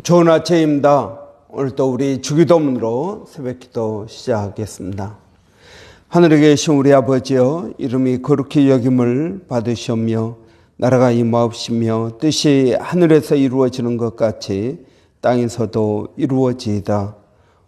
좋은 아침입니다. 오늘도 우리 주기도문으로 새벽기도 시작하겠습니다. 하늘에 계신 우리 아버지여, 이름이 거룩히 여김을 받으시오며 나라가 임하옵시며 뜻이 하늘에서 이루어지는 것 같이 땅에서도 이루어지이다.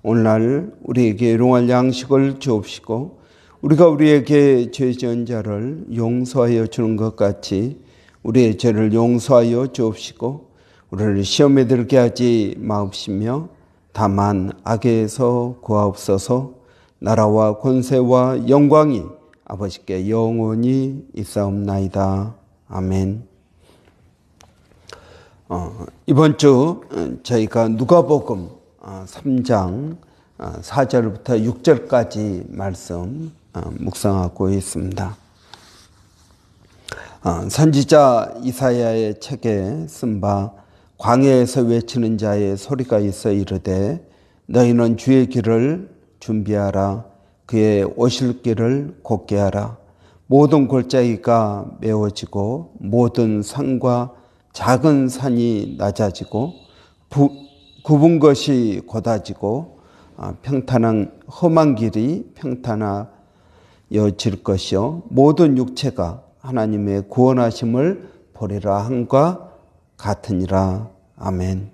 오늘날 우리에게 일용할 양식을 주옵시고 우리가 우리에게 죄 지은 자를 용서하여 주는 것 같이 우리의 죄를 용서하여 주옵시고 우리를 시험에 들게 하지 마옵시며 다만 악에서 구하옵소서. 나라와 권세와 영광이 아버지께 영원히 있사옵나이다. 아멘. 이번 주 저희가 누가복음 3장 4절부터 6절까지 말씀 묵상하고 있습니다. 선지자 이사야의 책에 쓴 바 광야에서 외치는 자의 소리가 있어 이르되 너희는 주의 길을 준비하라. 그의 오실 길을 곧게 하라. 모든 골짜기가 메워지고 모든 산과 작은 산이 낮아지고 굽은 것이 곧아지고 평탄한 험한 길이 평탄하여질 것이요 모든 육체가 하나님의 구원하심을 보리라 함과 같으니라. 아멘.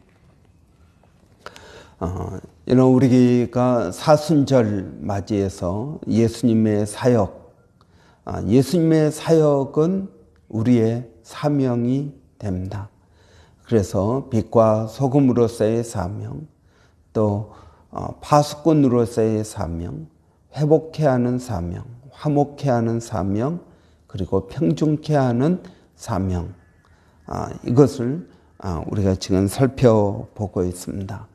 이런 우리가 사순절 맞이해서 예수님의 사역, 예수님의 사역은 우리의 사명이 됩니다. 그래서 빛과 소금으로서의 사명, 또 파수꾼으로서의 사명, 회복케 하는 사명, 화목케 하는 사명, 그리고 평중케 하는 사명, 이것을 우리가 지금 살펴보고 있습니다.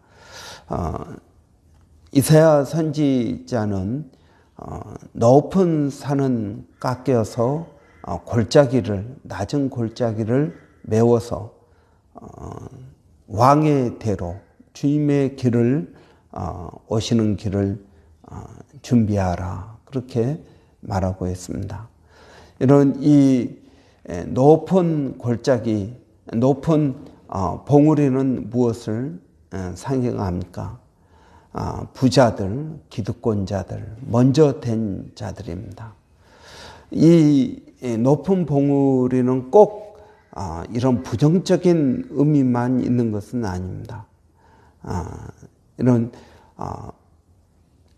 이사야 선지자는 높은 산은 깎여서 낮은 골짜기를 메워서 왕의 대로 주님의 길을 오시는 길을 준비하라, 그렇게 말하고 있습니다. 이런 이 높은 골짜기, 높은 봉우리는 무엇을 상징합니까? 부자들, 기득권자들, 먼저 된 자들입니다. 이 높은 봉우리는 꼭 이런 부정적인 의미만 있는 것은 아닙니다. 이런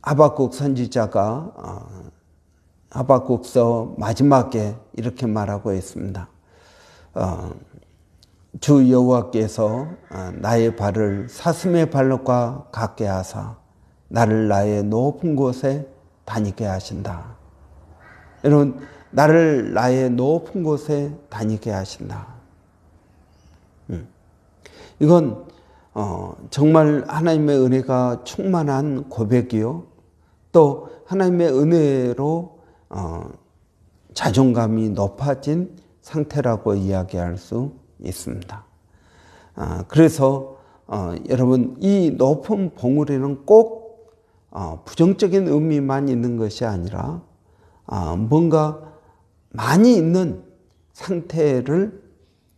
하박국 선지자가 하박국서 마지막에 이렇게 말하고 있습니다. 주 여호와께서 나의 발을 사슴의 발과 같게 하사 나를 나의 높은 곳에 다니게 하신다. 이런 나를 나의 높은 곳에 다니게 하신다. 이건 정말 하나님의 은혜가 충만한 고백이요, 또 하나님의 은혜로 자존감이 높아진 상태라고 이야기할 수 있습니다. 그래서 여러분, 이 높은 봉우리는 꼭 부정적인 의미만 있는 것이 아니라 뭔가 많이 있는 상태를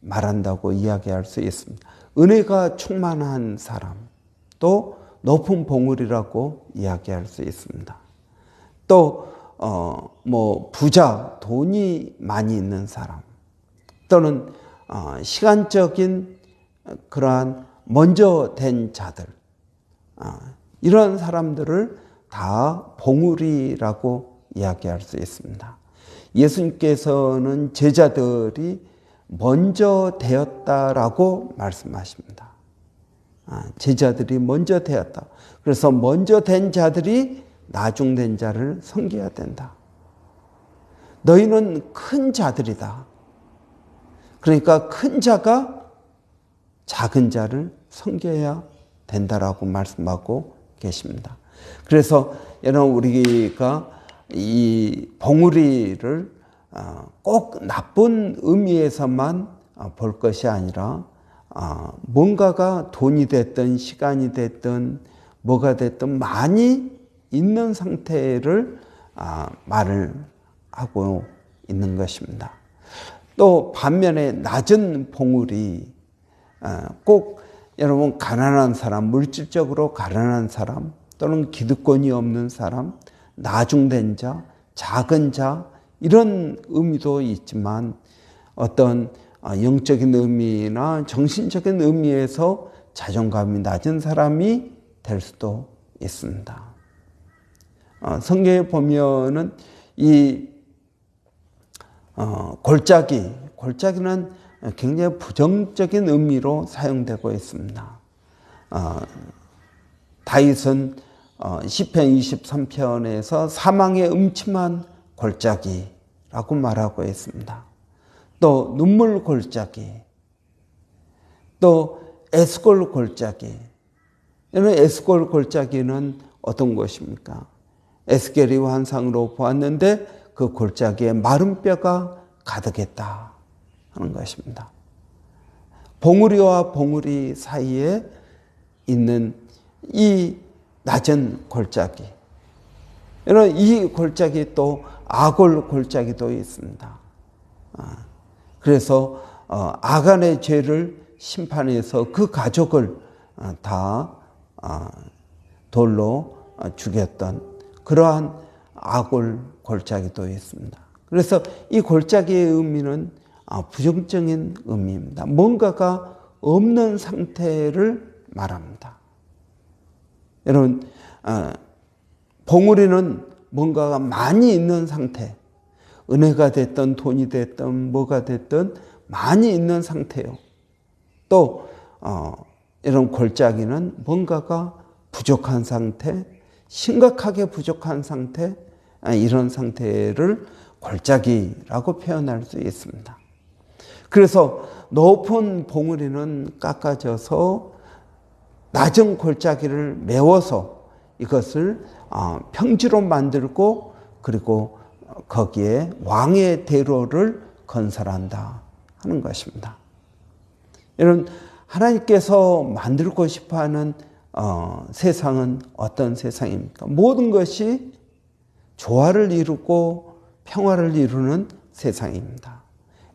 말한다고 이야기할 수 있습니다. 은혜가 충만한 사람, 또 높은 봉우리라고 이야기할 수 있습니다. 또 부자, 돈이 많이 있는 사람, 또는 시간적인 그러한 먼저 된 자들, 이런 사람들을 다 봉우리라고 이야기할 수 있습니다. 예수님께서는 제자들이 먼저 되었다라고 말씀하십니다. 제자들이 먼저 되었다. 그래서 먼저 된 자들이 나중된 자를 섬겨야 된다. 너희는 큰 자들이다. 그러니까 큰 자가 작은 자를 섬겨야 된다라고 말씀하고 계십니다. 그래서 여러분, 우리가 이 봉우리를 꼭 나쁜 의미에서만 볼 것이 아니라 뭔가가 돈이 됐든 시간이 됐든 뭐가 됐든 많이 있는 상태를 말을 하고 있는 것입니다. 또 반면에 낮은 봉우리, 꼭 여러분 가난한 사람, 물질적으로 가난한 사람 또는 기득권이 없는 사람, 나중된 자, 작은 자 이런 의미도 있지만 어떤 영적인 의미나 정신적인 의미에서 자존감이 낮은 사람이 될 수도 있습니다. 성경에 보면은 이 골짜기는 굉장히 부정적인 의미로 사용되고 있습니다. 다윗은 시편 23편에서 사망의 음침한 골짜기라고 말하고 있습니다. 또 눈물 골짜기, 또 에스골 골짜기. 이런 에스골 골짜기는 어떤 것입니까? 에스겔이 환상으로 보았는데 그 골짜기에 마른 뼈가 가득했다 하는 것입니다. 봉우리와 봉우리 사이에 있는 이 낮은 골짜기. 이런 이 골짜기 또 아골 골짜기도 있습니다. 그래서 아간의 죄를 심판해서 그 가족을 다 돌로 죽였던 그러한 아골 골짜기도 있습니다. 그래서 이 골짜기의 의미는 부정적인 의미입니다. 뭔가가 없는 상태를 말합니다. 여러분, 봉우리는 뭔가가 많이 있는 상태, 은혜가 됐든 돈이 됐든 뭐가 됐든 많이 있는 상태요. 또 이런 골짜기는 뭔가가 부족한 상태, 심각하게 부족한 상태, 이런 상태를 골짜기라고 표현할 수 있습니다. 그래서 높은 봉우리는 깎아져서 낮은 골짜기를 메워서 이것을 평지로 만들고 그리고 거기에 왕의 대로를 건설한다 하는 것입니다. 여러분, 하나님께서 만들고 싶어하는 세상은 어떤 세상입니까? 모든 것이 조화를 이루고 평화를 이루는 세상입니다.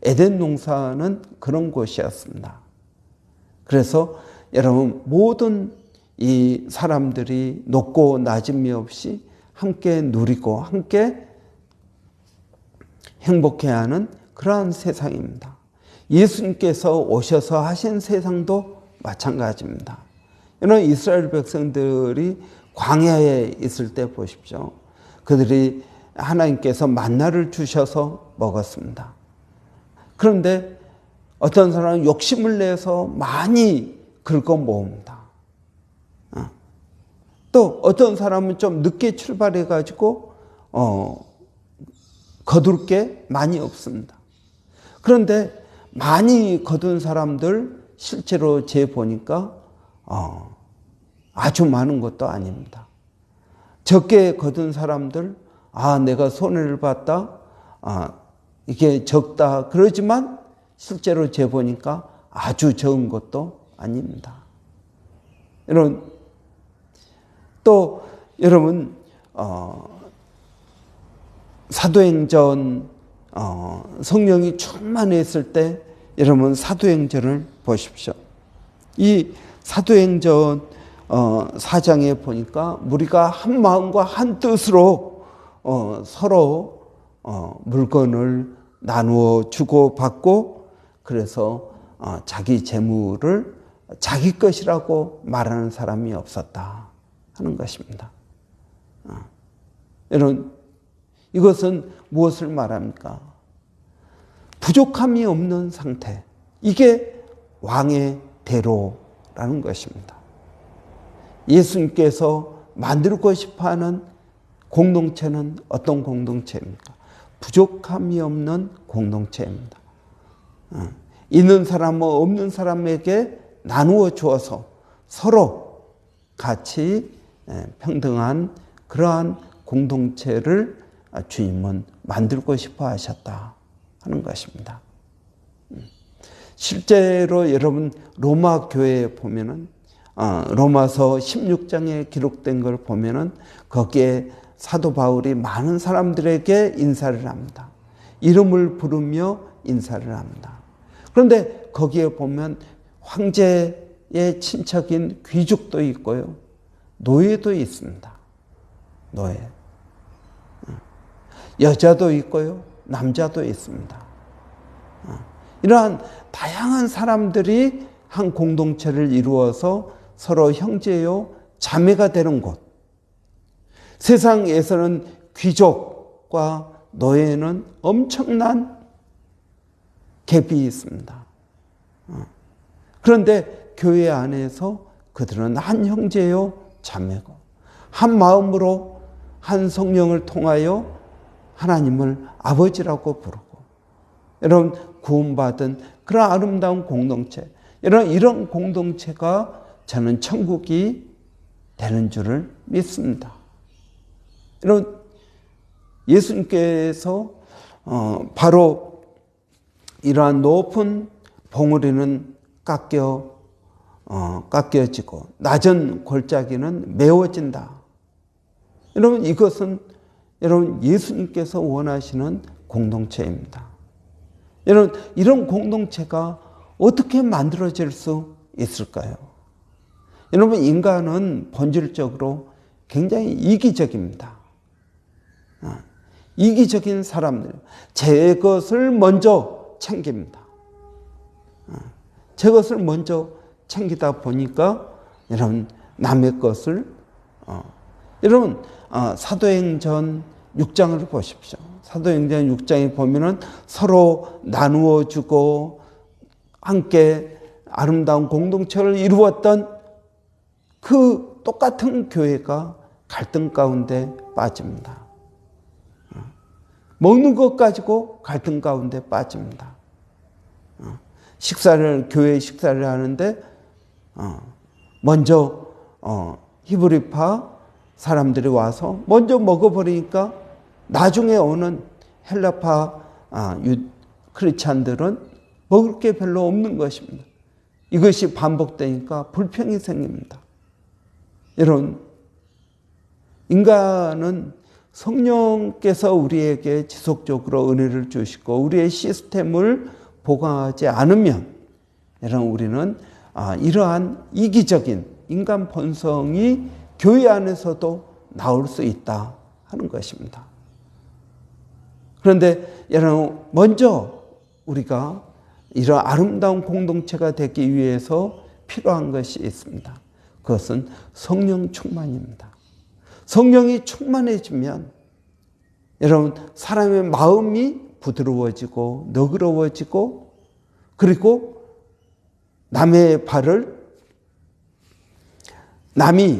에덴 동산은 그런 곳이었습니다. 그래서 여러분 모든 이 사람들이 높고 낮음이 없이 함께 누리고 함께 행복해하는 그러한 세상입니다. 예수님께서 오셔서 하신 세상도 마찬가지입니다. 이런 이스라엘 백성들이 광야에 있을 때 보십시오. 그들이 하나님께서 만나를 주셔서 먹었습니다. 그런데 어떤 사람은 욕심을 내서 많이 긁어 모읍니다. 또 어떤 사람은 좀 늦게 출발해 가지고 거둘 게 많이 없습니다. 그런데 많이 거둔 사람들 실제로 재보니까 아주 많은 것도 아닙니다. 적게 거둔 사람들, 내가 손해를 봤다, 이게 적다 그러지만 실제로 재보니까 아주 적은 것도 아닙니다. 또 여러분 사도행전 성령이 충만했을 때 여러분 사도행전을 보십시오. 이 사도행전 4장에 보니까 우리가 한 마음과 한 뜻으로 서로 물건을 나누어 주고 받고 그래서 자기 재물을 자기 것이라고 말하는 사람이 없었다 하는 것입니다. 여러분, 이것은 무엇을 말합니까? 부족함이 없는 상태. 이게 왕의 대로라는 것입니다. 예수님께서 만들고 싶어하는 공동체는 어떤 공동체입니까? 부족함이 없는 공동체입니다. 있는 사람은 없는 사람에게 나누어 주어서 서로 같이 평등한 그러한 공동체를 주님은 만들고 싶어 하셨다 하는 것입니다. 실제로 여러분 로마 교회에 보면은 로마서 16장에 기록된 걸 보면은 거기에 사도 바울이 많은 사람들에게 인사를 합니다. 이름을 부르며 인사를 합니다. 그런데 거기에 보면 황제 우리의 친척인 귀족도 있고요. 노예도 있습니다. 노예. 여자도 있고요. 남자도 있습니다. 이러한 다양한 사람들이 한 공동체를 이루어서 서로 형제요 자매가 되는 곳. 세상에서는 귀족과 노예는 엄청난 갭이 있습니다. 그런데 교회 안에서 그들은 한 형제요 자매고 한 마음으로 한 성령을 통하여 하나님을 아버지라고 부르고 여러분 구원받은 그런 아름다운 공동체 이런 공동체가 저는 천국이 되는 줄을 믿습니다. 여러분 예수님께서 바로 이러한 높은 봉우리는 깎여지고 낮은 골짜기는 메워진다. 여러분 이것은 여러분 예수님께서 원하시는 공동체입니다. 여러분 이런 공동체가 어떻게 만들어질 수 있을까요? 여러분 인간은 본질적으로 굉장히 이기적입니다. 이기적인 사람들, 제 것을 먼저 챙깁니다. 제 것을 먼저 챙기다 보니까 여러분 남의 것을 여러분 사도행전 6장을 보십시오. 사도행전 6장에 보면은 서로 나누어 주고 함께 아름다운 공동체를 이루었던 그 똑같은 교회가 갈등 가운데 빠집니다. 먹는 것 가지고 갈등 가운데 빠집니다. 교회 식사를 하는데 먼저 히브리파 사람들이 와서 먼저 먹어버리니까 나중에 오는 헬라파 크리스찬들은 먹을 게 별로 없는 것입니다. 이것이 반복되니까 불평이 생깁니다. 여러분 인간은 성령께서 우리에게 지속적으로 은혜를 주시고 우리의 시스템을 보강하지 않으면 여러분 우리는 이러한 이기적인 인간 본성이 교회 안에서도 나올 수 있다 하는 것입니다. 그런데 여러분 먼저 우리가 이런 아름다운 공동체가 되기 위해서 필요한 것이 있습니다. 그것은 성령 충만입니다. 성령이 충만해지면 여러분 사람의 마음이 부드러워지고 너그러워지고 그리고 남이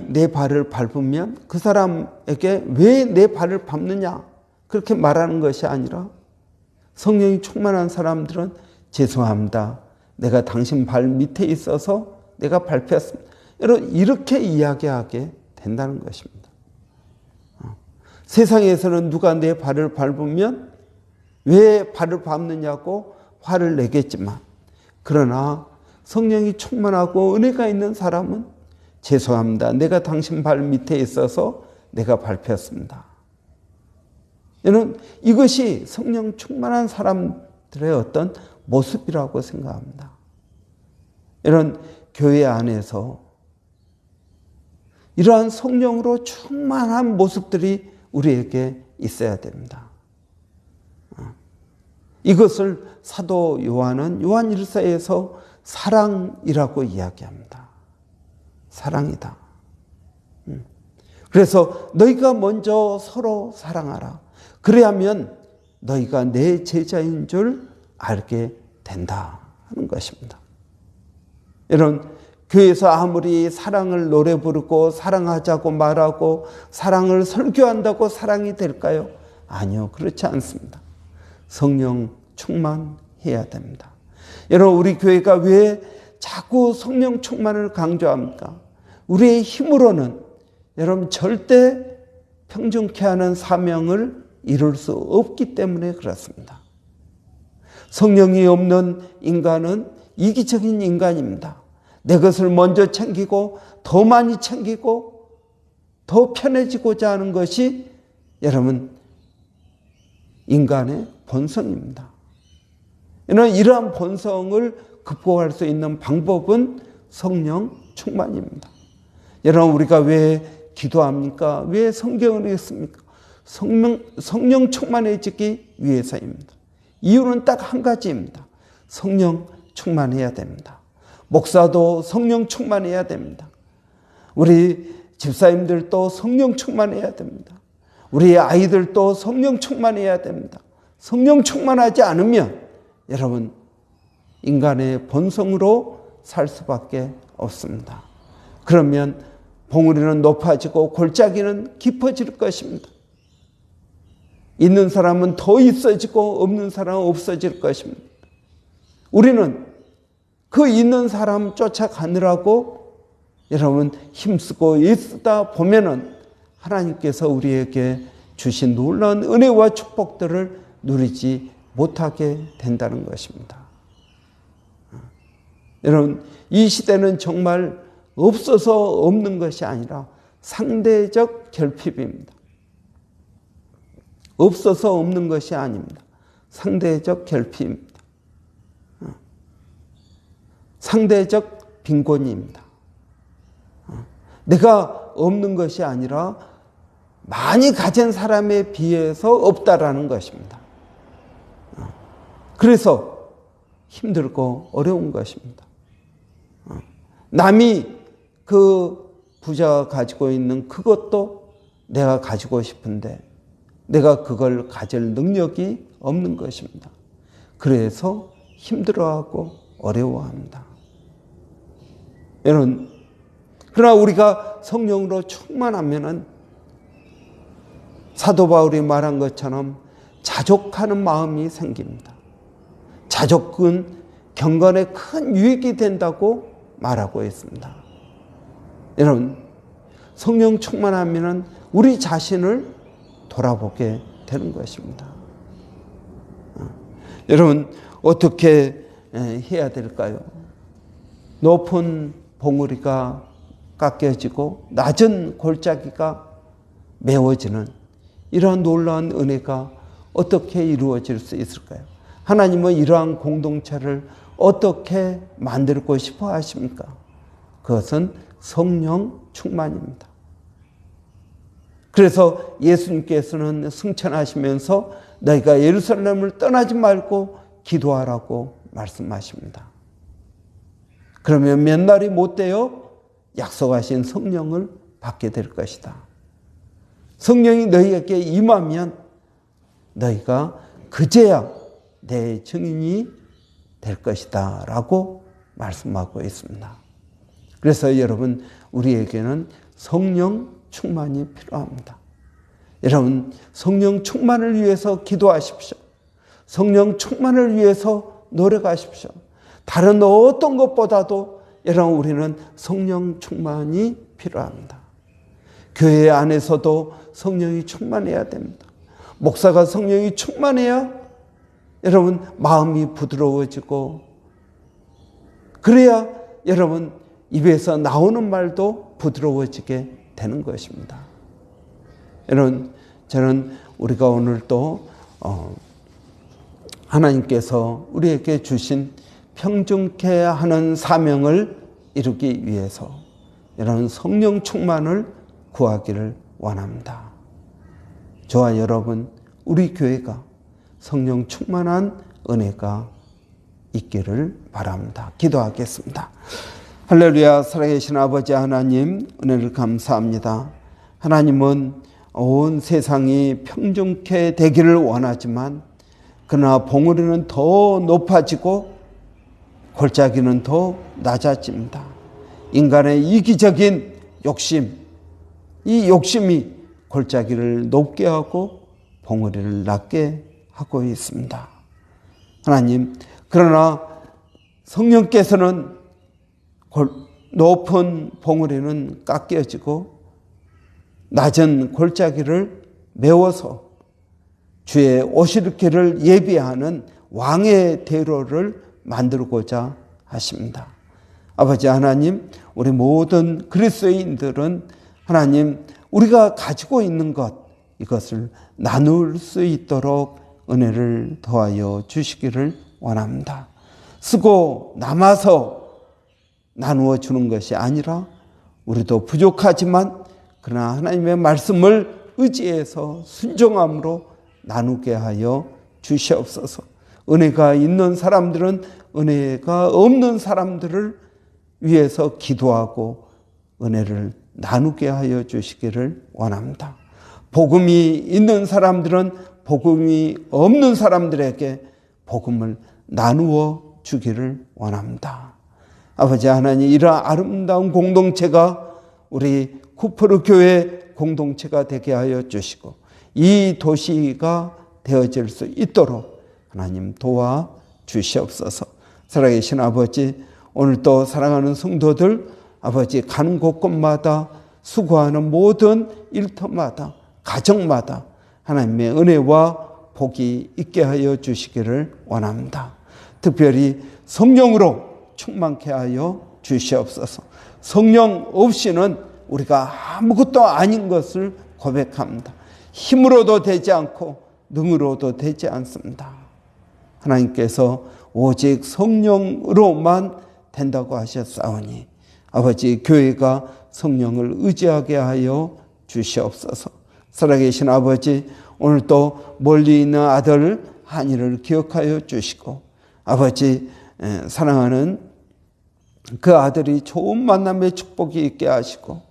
내 발을 밟으면 그 사람에게 왜 내 발을 밟느냐 그렇게 말하는 것이 아니라 성령이 충만한 사람들은 죄송합니다. 내가 당신 발 밑에 있어서 내가 밟혔습니다. 이렇게 이야기하게 된다는 것입니다. 세상에서는 누가 내 발을 밟으면 왜 발을 밟느냐고 화를 내겠지만 그러나 성령이 충만하고 은혜가 있는 사람은 죄송합니다. 내가 당신 발 밑에 있어서 내가 밟혔습니다. 이것이 성령 충만한 사람들의 어떤 모습이라고 생각합니다. 이런 교회 안에서 이러한 성령으로 충만한 모습들이 우리에게 있어야 됩니다. 이것을 사도 요한은 요한 1서에서 사랑이라고 이야기합니다. 사랑이다. 그래서 너희가 먼저 서로 사랑하라. 그래야면 너희가 내 제자인 줄 알게 된다 하는 것입니다. 여러분 교회에서 아무리 사랑을 노래 부르고 사랑하자고 말하고 사랑을 설교한다고 사랑이 될까요? 아니요, 그렇지 않습니다. 성령 충만해야 됩니다. 여러분 우리 교회가 왜 자꾸 성령 충만을 강조합니까? 우리의 힘으로는 여러분 절대 평정케 하는 사명을 이룰 수 없기 때문에 그렇습니다. 성령이 없는 인간은 이기적인 인간입니다. 내 것을 먼저 챙기고 더 많이 챙기고 더 편해지고자 하는 것이 여러분 인간의 본성입니다. 이러한 본성을 극복할 수 있는 방법은 성령 충만입니다. 여러분, 우리가 왜 기도합니까? 왜 성경을 읽습니까? 성령 충만해지기 위해서입니다. 이유는 딱 한 가지입니다. 성령 충만해야 됩니다. 목사도 성령 충만해야 됩니다. 우리 집사님들도 성령 충만해야 됩니다. 우리 아이들도 성령 충만해야 됩니다. 성령 충만하지 않으면 여러분, 인간의 본성으로 살 수밖에 없습니다. 그러면 봉우리는 높아지고 골짜기는 깊어질 것입니다. 있는 사람은 더 있어지고 없는 사람은 없어질 것입니다. 우리는 그 있는 사람 쫓아가느라고 여러분 힘쓰고 애쓰다 보면은 하나님께서 우리에게 주신 놀라운 은혜와 축복들을 누리지 못하게 된다는 것입니다. 여러분, 이 시대는 정말 없어서 없는 것이 아니라 상대적 결핍입니다. 없어서 없는 것이 아닙니다. 상대적 결핍입니다. 상대적 빈곤입니다. 내가 없는 것이 아니라 많이 가진 사람에 비해서 없다라는 것입니다. 그래서 힘들고 어려운 것입니다. 남이 그 부자가 가지고 있는 그것도 내가 가지고 싶은데 내가 그걸 가질 능력이 없는 것입니다. 그래서 힘들어하고 어려워합니다. 여러분, 그러나 우리가 성령으로 충만하면은 사도 바울이 말한 것처럼 자족하는 마음이 생깁니다. 자족은 경건에 큰 유익이 된다고 말하고 있습니다. 여러분, 성령 충만하면은 우리 자신을 돌아보게 되는 것입니다. 여러분, 어떻게 해야 될까요? 높은 봉우리가 깎여지고 낮은 골짜기가 메워지는 이러한 놀라운 은혜가 어떻게 이루어질 수 있을까요? 하나님은 이러한 공동체를 어떻게 만들고 싶어 하십니까? 그것은 성령 충만입니다. 그래서 예수님께서는 승천하시면서 너희가 예루살렘을 떠나지 말고 기도하라고 말씀하십니다. 그러면 몇 날이 못 되어 약속하신 성령을 받게 될 것이다. 성령이 너희에게 임하면 너희가 그제야 내 증인이 될 것이다 라고 말씀하고 있습니다. 그래서 여러분, 우리에게는 성령 충만이 필요합니다. 여러분, 성령 충만을 위해서 기도하십시오. 성령 충만을 위해서 노력하십시오. 다른 어떤 것보다도 여러분, 우리는 성령 충만이 필요합니다. 교회 안에서도 성령이 충만해야 됩니다. 목사가 성령이 충만해야 여러분 마음이 부드러워지고, 그래야 여러분 입에서 나오는 말도 부드러워지게 되는 것입니다. 여러분, 저는 우리가 오늘 또 하나님께서 우리에게 주신 평정케 하는 사명을 이루기 위해서 여러분 성령 충만을 구하기를 원합니다. 저와 여러분, 우리 교회가 성령 충만한 은혜가 있기를 바랍니다. 기도하겠습니다. 할렐루야. 살아계신 아버지 하나님, 은혜를 감사합니다. 하나님은 온 세상이 평정케 되기를 원하지만 그러나 봉우리는 더 높아지고 골짜기는 더 낮아집니다. 인간의 이기적인 욕심, 이 욕심이 골짜기를 높게 하고 봉우리를 낮게 하고 있습니다. 하나님, 그러나 성령께서는 높은 봉우리는 깎여지고 낮은 골짜기를 메워서 주의 오실 길을 예비하는 왕의 대로를 만들고자 하십니다. 아버지 하나님, 우리 모든 그리스도인들은 하나님, 우리가 가지고 있는 것, 이것을 나눌 수 있도록 은혜를 더하여 주시기를 원합니다. 쓰고 남아서 나누어 주는 것이 아니라 우리도 부족하지만 그러나 하나님의 말씀을 의지해서 순종함으로 나누게 하여 주시옵소서. 은혜가 있는 사람들은 은혜가 없는 사람들을 위해서 기도하고 은혜를 나누게 하여 주시기를 원합니다. 복음이 있는 사람들은 복음이 없는 사람들에게 복음을 나누어 주기를 원합니다. 아버지 하나님, 이러한 아름다운 공동체가 우리 쿠프르 교회 공동체가 되게 하여 주시고 이 도시가 되어질 수 있도록 하나님 도와 주시옵소서. 살아계신 아버지, 오늘도 사랑하는 성도들, 아버지 가는 곳곳마다 수고하는 모든 일터마다 가정마다 하나님의 은혜와 복이 있게 하여 주시기를 원합니다. 특별히 성령으로 충만케 하여 주시옵소서. 성령 없이는 우리가 아무것도 아닌 것을 고백합니다. 힘으로도 되지 않고 능으로도 되지 않습니다. 하나님께서 오직 성령으로만 된다고 하셨사오니 아버지, 교회가 성령을 의지하게 하여 주시옵소서. 살아계신 아버지, 오늘도 멀리 있는 아들 한이를 기억하여 주시고 아버지, 사랑하는 그 아들이 좋은 만남의 축복이 있게 하시고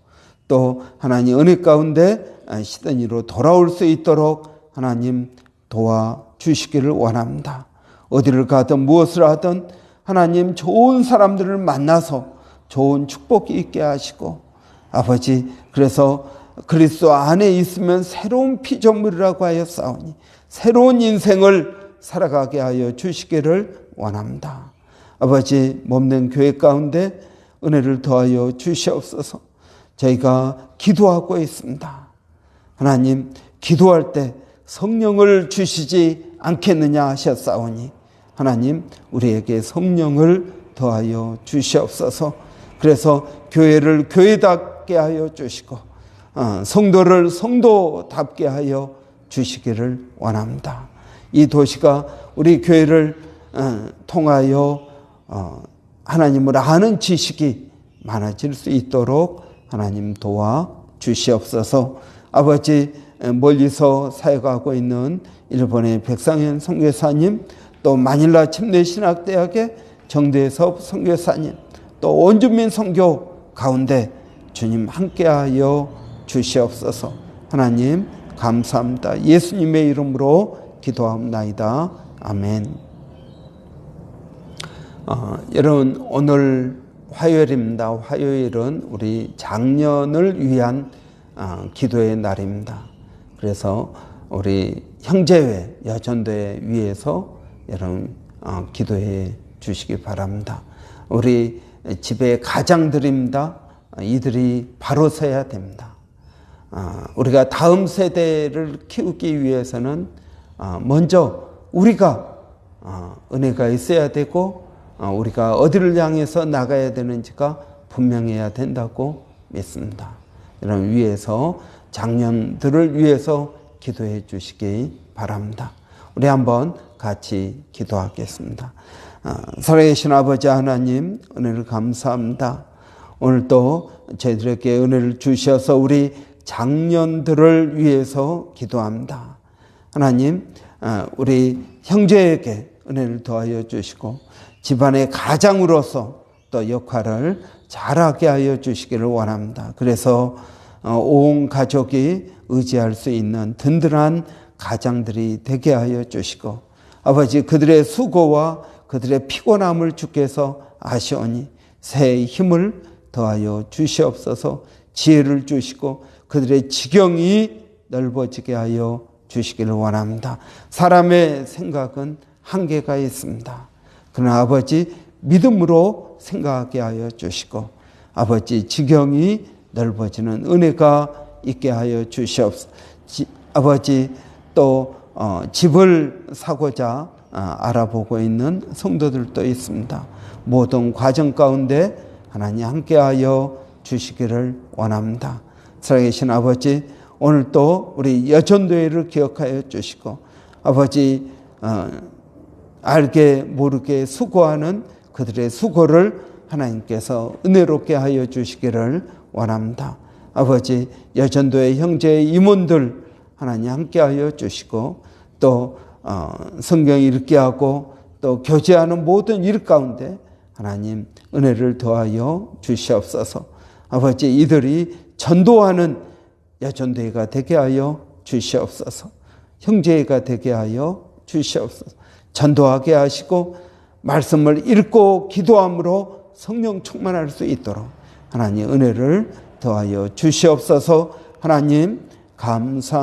또 하나님 은혜 가운데 시드니로 돌아올 수 있도록 하나님 도와주시기를 원합니다. 어디를 가든 무엇을 하든 하나님 좋은 사람들을 만나서 좋은 축복이 있게 하시고 아버지, 그래서 그리스도 안에 있으면 새로운 피조물이라고 하였사오니 새로운 인생을 살아가게 하여 주시기를 원합니다. 아버지, 몸된 교회 가운데 은혜를 더하여 주시옵소서. 저희가 기도하고 있습니다. 하나님, 기도할 때 성령을 주시지 않겠느냐 하셨사오니 하나님, 우리에게 성령을 더하여 주시옵소서. 그래서 교회를 교회답게 하여 주시고 성도를 성도답게 하여 주시기를 원합니다. 이 도시가 우리 교회를 통하여 하나님을 아는 지식이 많아질 수 있도록 하나님 도와 주시옵소서. 아버지, 멀리서 사역하고 있는 일본의 백상현 선교사님, 또 마닐라 침례신학대학의 정대섭 선교사님, 또 원주민 선교 가운데 주님 함께하여 주시옵소서. 하나님 감사합니다. 예수님의 이름으로 기도합나이다. 아멘. 여러분, 오늘 화요일입니다. 화요일은 우리 장년을 위한 기도의 날입니다. 그래서 우리 형제회, 여전도회 위해서 여러분 기도해 주시기 바랍니다. 우리 집의 가장들입니다. 이들이 바로 서야 됩니다. 우리가 다음 세대를 키우기 위해서는 먼저 우리가 은혜가 있어야 되고 우리가 어디를 향해서 나가야 되는지가 분명해야 된다고 믿습니다. 여러분, 위해서 장년들을 위해서 기도해 주시기 바랍니다. 우리 한번 같이 기도하겠습니다. 살아계신 아버지 하나님, 은혜를 감사합니다. 오늘도 저희들에게 은혜를 주셔서 우리 장년들을 위해서 기도합니다. 하나님, 우리 형제에게 은혜를 더하여 주시고 집안의 가장으로서 또 역할을 잘하게 하여 주시기를 원합니다. 그래서 온 가족이 의지할 수 있는 든든한 가장들이 되게 하여 주시고 아버지, 그들의 수고와 그들의 피곤함을 주께서 아시오니 새 힘을 더하여 주시옵소서. 지혜를 주시고 그들의 지경이 넓어지게 하여 주시기를 원합니다. 사람의 생각은 한계가 있습니다. 그러나 아버지, 믿음으로 생각하게 하여 주시고 아버지, 지경이 넓어지는 은혜가 있게 하여 주시옵소서. 아버지, 또 집을 사고자 알아보고 있는 성도들도 있습니다. 모든 과정 가운데 하나님 함께하여 주시기를 원합니다. 살아계신 아버지, 오늘 또 우리 여전도회를 기억하여 주시고 아버지, 알게 모르게 수고하는 그들의 수고를 하나님께서 은혜롭게 하여 주시기를 원합니다. 아버지, 여전도의 형제 임원들 하나님 함께 하여 주시고 또 성경 읽게 하고 또 교제하는 모든 일 가운데 하나님 은혜를 더하여 주시옵소서. 아버지, 이들이 전도하는 여전도회가 되게 하여 주시옵소서. 형제회가 되게 하여 주시옵소서. 전도하게 하시고 말씀을 읽고 기도함으로 성령 충만할 수 있도록 하나님 은혜를 더하여 주시옵소서. 하나님 감사합니다.